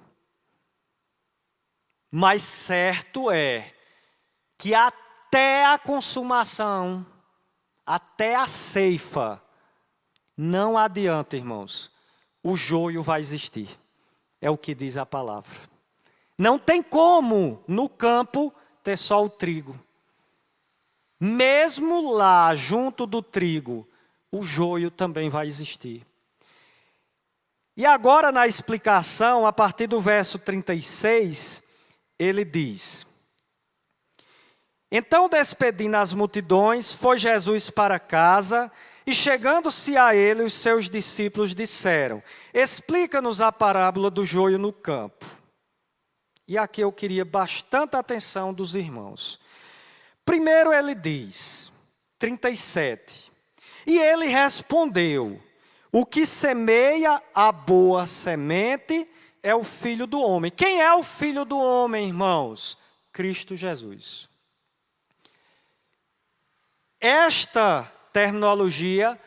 Mas certo é que até a consumação, até a ceifa, não adianta, irmãos, o joio vai existir. É o que diz a palavra. Não tem como no campo ter só o trigo. Mesmo lá, junto do trigo, o joio também vai existir. E agora na explicação, a partir do verso 36, ele diz: Então, despedindo as multidões, foi Jesus para casa, e chegando-se a ele, os seus discípulos disseram: Explica-nos a parábola do joio no campo. E aqui eu queria bastante atenção dos irmãos. Primeiro ele diz, 37, e ele respondeu: O que semeia a boa semente é o Filho do Homem. Quem é o Filho do Homem, irmãos? Cristo Jesus. Esta terminologia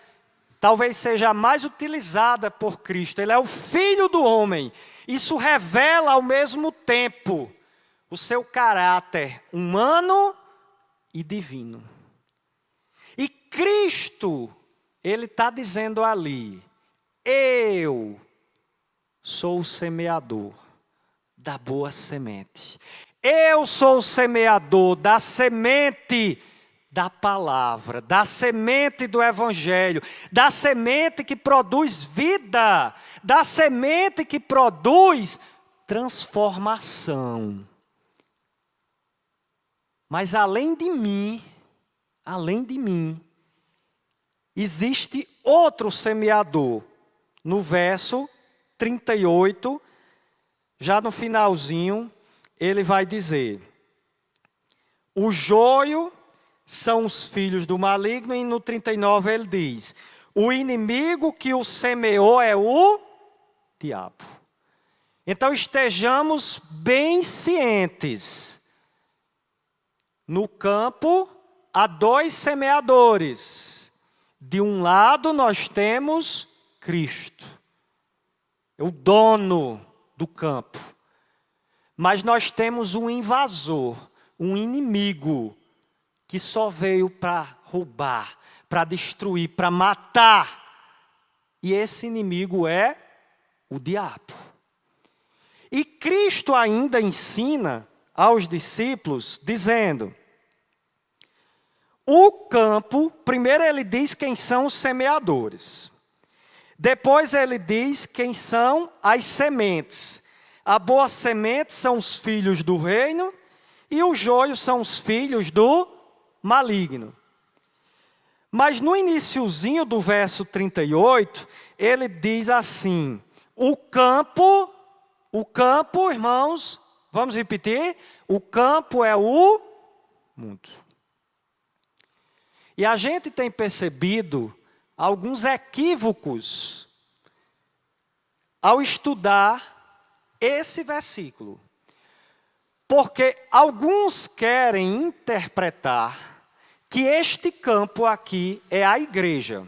talvez seja a mais utilizada por Cristo. Ele é o Filho do Homem. Isso revela ao mesmo tempo o seu caráter humano e divino. E Cristo, ele está dizendo ali: eu sou o semeador da boa semente. Eu sou o semeador da semente da palavra, da semente do evangelho, da semente que produz vida, da semente que produz transformação. Mas além de mim, existe outro semeador. No verso 38, já no finalzinho, ele vai dizer: o joio são os filhos do maligno, e no 39 ele diz: o inimigo que o semeou é o diabo. Então estejamos bem cientes. No campo há 2 semeadores. De um lado nós temos Cristo, é o dono do campo. Mas nós temos um invasor, um inimigo, que só veio para roubar, para destruir, para matar. E esse inimigo é o diabo. E Cristo ainda ensina aos discípulos, dizendo: o campo, primeiro ele diz quem são os semeadores. Depois ele diz quem são as sementes. A boa semente são os filhos do reino, e o joio são os filhos do maligno. Mas no iniciozinho do verso 38, ele diz assim: o campo, irmãos, vamos repetir? O campo é o mundo. E a gente tem percebido alguns equívocos ao estudar esse versículo. Porque alguns querem interpretar que este campo aqui é a igreja.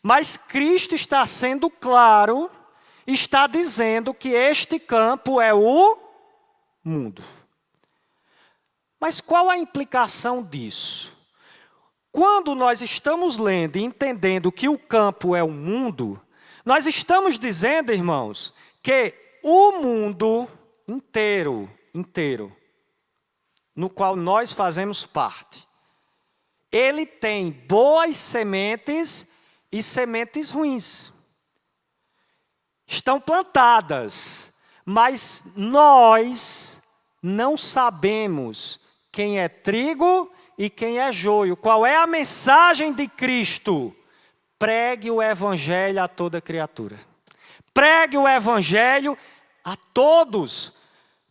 Mas Cristo está sendo claro, está dizendo que este campo é o mundo. Mas qual a implicação disso? Quando nós estamos lendo e entendendo que o campo é o mundo, nós estamos dizendo, irmãos, que o mundo inteiro, no qual nós fazemos parte, ele tem boas sementes e sementes ruins. Estão plantadas, mas nós não sabemos quem é trigo e quem é joio. Qual é a mensagem de Cristo? Pregue o evangelho a toda criatura. Pregue o evangelho a todos,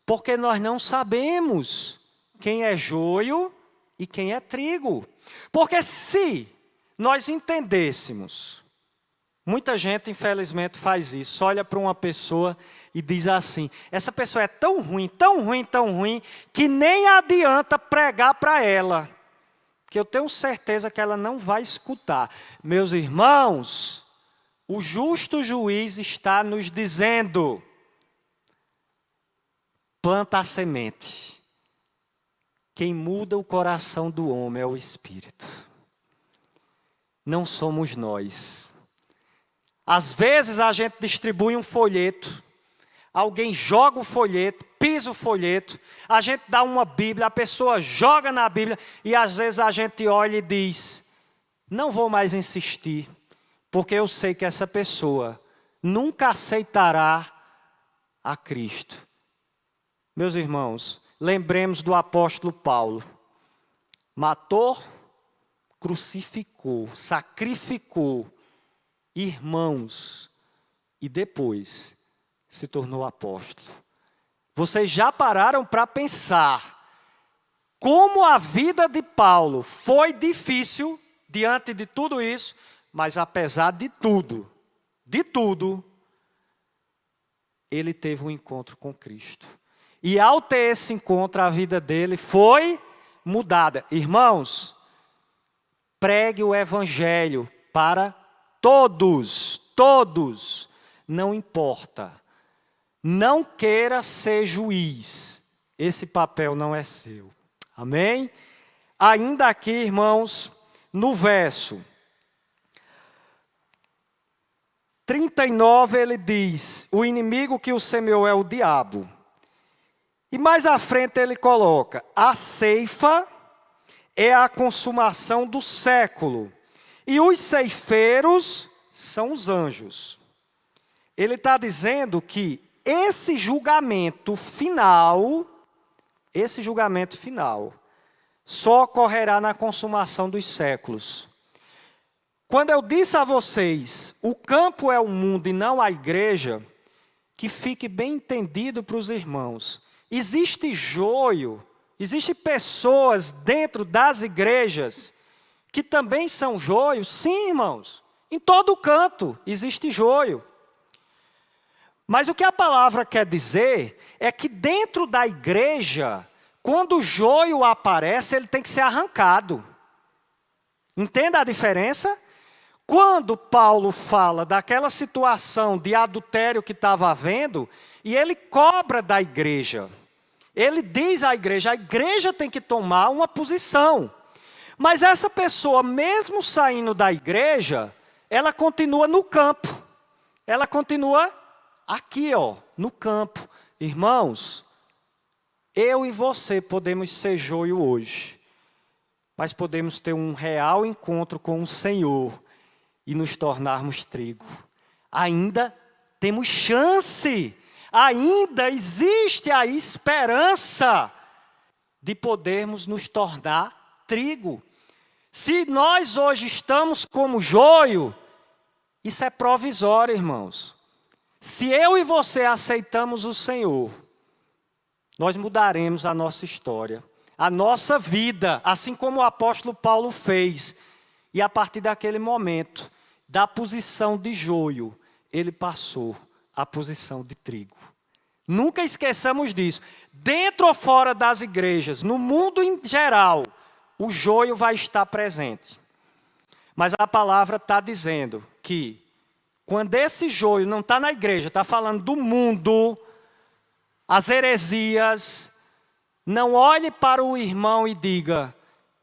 porque nós não sabemos quem é joio e quem é trigo. Porque se nós entendêssemos, muita gente infelizmente faz isso, olha para uma pessoa e diz assim, essa pessoa é tão ruim, tão ruim, tão ruim, que nem adianta pregar para ela, que eu tenho certeza que ela não vai escutar. Meus irmãos, o justo juiz está nos dizendo, planta a semente. Quem muda o coração do homem é o Espírito. Não somos nós. Às vezes a gente distribui um folheto, alguém joga o folheto, pisa o folheto, a gente dá uma Bíblia, a pessoa joga na Bíblia e às vezes a gente olha e diz, não vou mais insistir, porque eu sei que essa pessoa nunca aceitará a Cristo. Meus irmãos, lembremos do apóstolo Paulo. Matou, crucificou, sacrificou irmãos e depois se tornou apóstolo. Vocês já pararam para pensar como a vida de Paulo foi difícil diante de tudo isso, mas apesar de tudo, ele teve um encontro com Cristo. E ao ter esse encontro, a vida dele foi mudada. Irmãos, pregue o evangelho para todos, não importa. Não queira ser juiz, esse papel não é seu. Amém? Ainda aqui, irmãos, no verso 39 ele diz, o inimigo que o semeou é o diabo. E mais à frente ele coloca, a ceifa é a consumação do século. E os ceifeiros são os anjos. Ele está dizendo que esse julgamento final, só ocorrerá na consumação dos séculos. Quando eu disse a vocês, o campo é o mundo e não a igreja, que fique bem entendido para os irmãos. Existe joio, existem pessoas dentro das igrejas que também são joio. Sim, irmãos, em todo canto existe joio. Mas o que a palavra quer dizer é que dentro da igreja, quando o joio aparece, ele tem que ser arrancado. Entenda a diferença? Quando Paulo fala daquela situação de adultério que estava havendo, e ele cobra da igreja, ele diz à igreja, a igreja tem que tomar uma posição. Mas essa pessoa, mesmo saindo da igreja, ela continua no campo. Ela continua aqui, no campo. Irmãos, eu e você podemos ser joio hoje, mas podemos ter um real encontro com o Senhor e nos tornarmos trigo. Ainda temos chance, ainda existe a esperança de podermos nos tornar trigo. Se nós hoje estamos como joio, isso é provisório, irmãos. Se eu e você aceitamos o Senhor, nós mudaremos a nossa história. a nossa vida, assim como o apóstolo Paulo fez. E a partir daquele momento, da posição de joio, ele passou à posição de trigo. Nunca esqueçamos disso. Dentro ou fora das igrejas, no mundo em geral, o joio vai estar presente. Mas a palavra está dizendo que quando esse joio não está na igreja, está falando do mundo, as heresias, não olhe para o irmão e diga,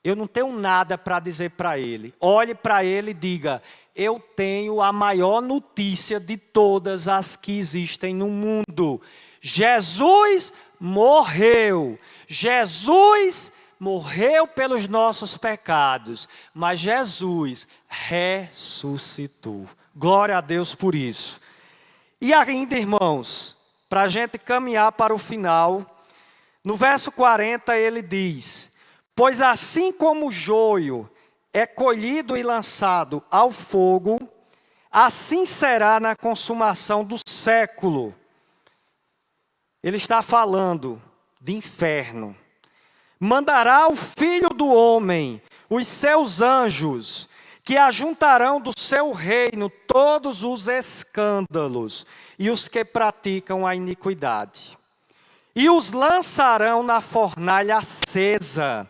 eu não tenho nada para dizer para ele. Olhe para ele e diga, eu tenho a maior notícia de todas as que existem no mundo. Jesus morreu. Jesus morreu pelos nossos pecados, mas Jesus ressuscitou. Glória a Deus por isso. E ainda, irmãos, para a gente caminhar para o final, no verso 40 ele diz, pois assim como o joio é colhido e lançado ao fogo, assim será na consumação do século. Ele está falando de inferno. Mandará o Filho do Homem, os seus anjos, que ajuntarão do seu reino todos os escândalos e os que praticam a iniquidade. E os lançarão na fornalha acesa.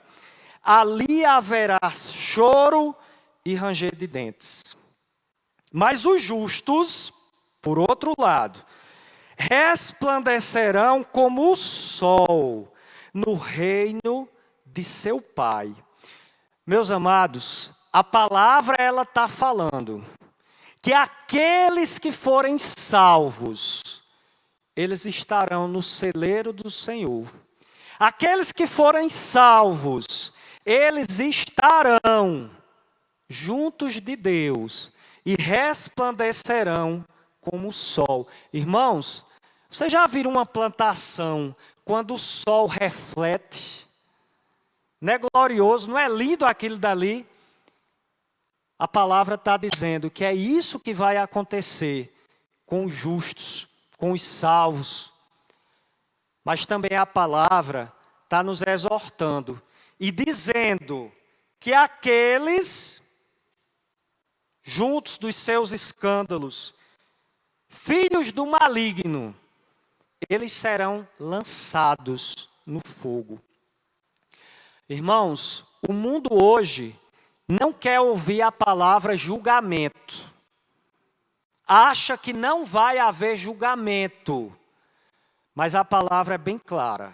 Ali haverá choro e ranger de dentes. Mas os justos, por outro lado, resplandecerão como o sol no reino de seu Pai. Meus amados, a palavra ela está falando que aqueles que forem salvos, eles estarão no celeiro do Senhor. Aqueles que forem salvos, eles estarão juntos de Deus e resplandecerão como o sol. Irmãos, vocês já viram uma plantação quando o sol reflete? Não é glorioso, não é lindo aquilo dali? A palavra está dizendo que é isso que vai acontecer com os justos, com os salvos. Mas também a palavra está nos exortando e dizendo que aqueles, juntos dos seus escândalos, filhos do maligno, eles serão lançados no fogo. Irmãos, o mundo hoje não quer ouvir a palavra julgamento. Acha que não vai haver julgamento. Mas a palavra é bem clara.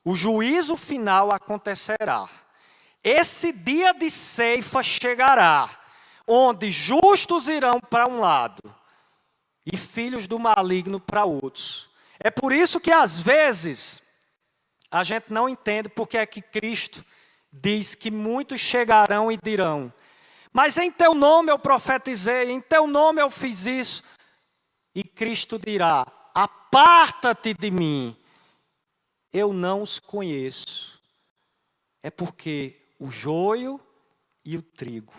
O juízo final acontecerá. Esse dia de ceifa chegará, onde justos irão para um lado e filhos do maligno para outros. É por isso que às vezes a gente não entende porque é que Cristo diz que muitos chegarão e dirão, mas em teu nome eu profetizei, em teu nome eu fiz isso. E Cristo dirá, aparta-te de mim, eu não os conheço. É porque o joio e o trigo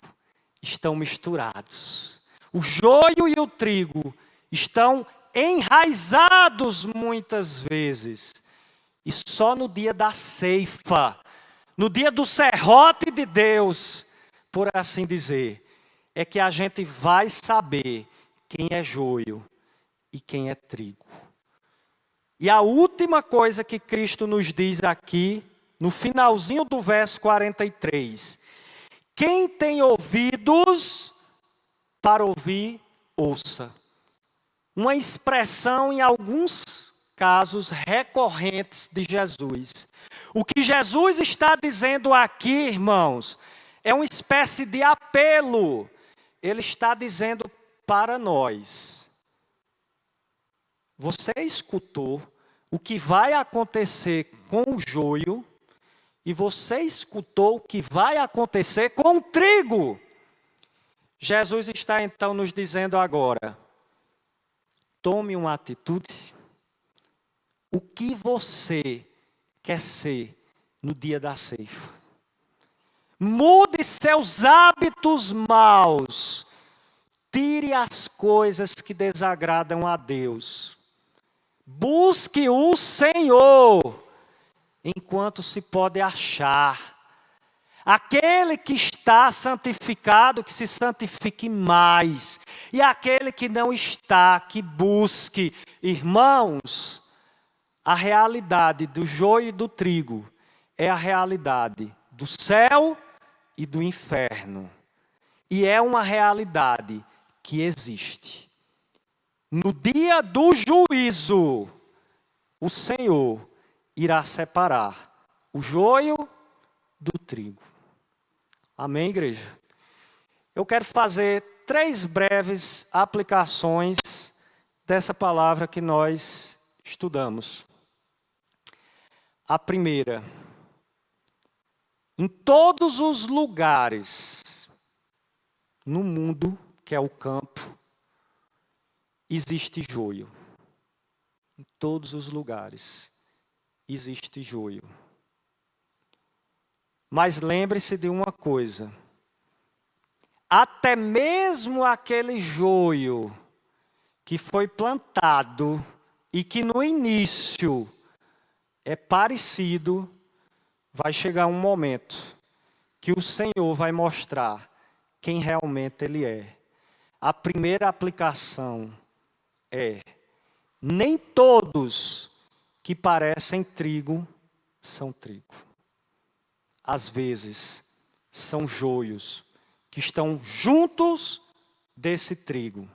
estão misturados. O joio e o trigo estão enraizados muitas vezes. E só no dia da ceifa, no dia do serrote de Deus, por assim dizer, é que a gente vai saber quem é joio e quem é trigo. E a última coisa que Cristo nos diz aqui, no finalzinho do verso 43, quem tem ouvidos para ouvir, ouça. Uma expressão em alguns casos recorrentes de Jesus. O que Jesus está dizendo aqui, irmãos, é uma espécie de apelo. Ele está dizendo para nós. Você escutou o que vai acontecer com o joio e você escutou o que vai acontecer com o trigo. Jesus está então nos dizendo agora, tome uma atitude. O que você quer ser no dia da ceifa? Mude seus hábitos maus. Tire as coisas que desagradam a Deus. Busque o Senhor enquanto se pode achar. Aquele que está santificado, que se santifique mais. E aquele que não está, que busque. Irmãos, a realidade do joio e do trigo é a realidade do céu e do inferno. E é uma realidade que existe. No dia do juízo, o Senhor irá separar o joio do trigo. Amém, igreja? Eu quero fazer 3 breves aplicações dessa palavra que nós estudamos. A primeira: em todos os lugares no mundo, que é o campo, existe joio. Em todos os lugares existe joio. Mas lembre-se de uma coisa: até mesmo aquele joio que foi plantado e que no início é parecido, vai chegar um momento que o Senhor vai mostrar quem realmente Ele é. A primeira aplicação é: nem todos que parecem trigo são trigo. Às vezes, são joios que estão juntos desse trigo.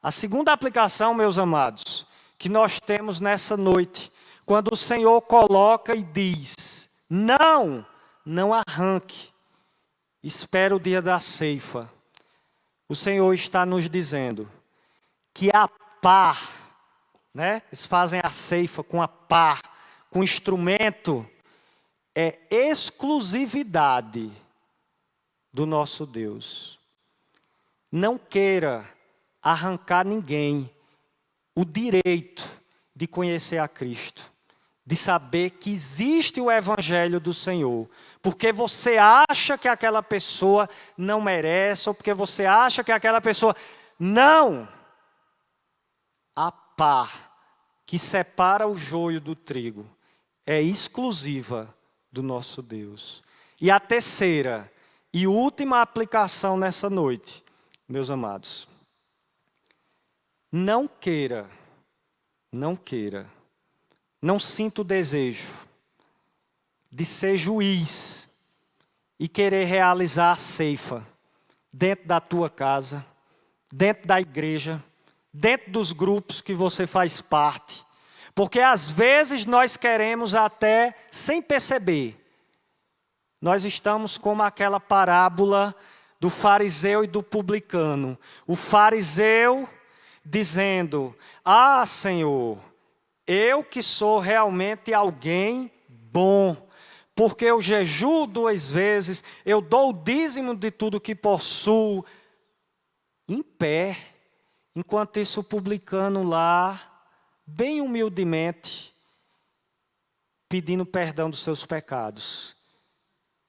A segunda aplicação, meus amados, que nós temos nessa noite, quando o Senhor coloca e diz: não arranque, espera o dia da ceifa. O Senhor está nos dizendo que a pá, né? Eles fazem a ceifa com a pá, com instrumento, é exclusividade do nosso Deus. Não queira arrancar ninguém o direito de conhecer a Cristo, de saber que existe o Evangelho do Senhor, porque você acha que aquela pessoa não merece, ou porque você acha que aquela pessoa... Não! A pá que separa o joio do trigo é exclusiva do nosso Deus. E a terceira e última aplicação nessa noite, meus amados: não sinta o desejo de ser juiz e querer realizar a ceifa dentro da tua casa, dentro da igreja, dentro dos grupos que você faz parte. Porque às vezes nós queremos até, sem perceber, nós estamos como aquela parábola do fariseu e do publicano. O fariseu dizendo: ah, Senhor, eu que sou realmente alguém bom, porque eu jejuo 2 vezes, eu dou o dízimo de tudo que possuo, em pé. Enquanto isso, o publicano lá, bem humildemente, pedindo perdão dos seus pecados.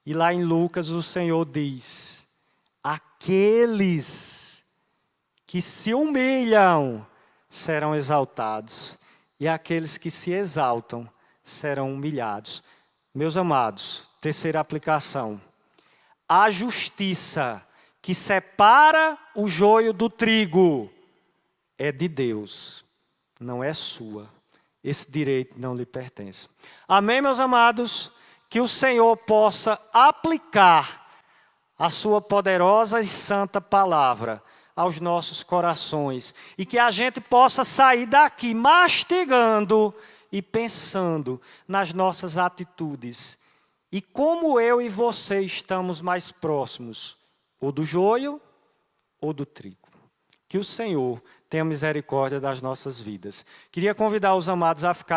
E lá em Lucas o Senhor diz: aqueles que se humilham serão exaltados, e aqueles que se exaltam serão humilhados. Meus amados, terceira aplicação: a justiça que separa o joio do trigo é de Deus, não é sua. Esse direito não lhe pertence. Amém, meus amados? Que o Senhor possa aplicar a sua poderosa e santa palavra aos nossos corações, e que a gente possa sair daqui mastigando e pensando nas nossas atitudes, e como eu e você estamos mais próximos, ou do joio ou do trigo. Que o Senhor tenha misericórdia das nossas vidas. Queria convidar os amados a ficar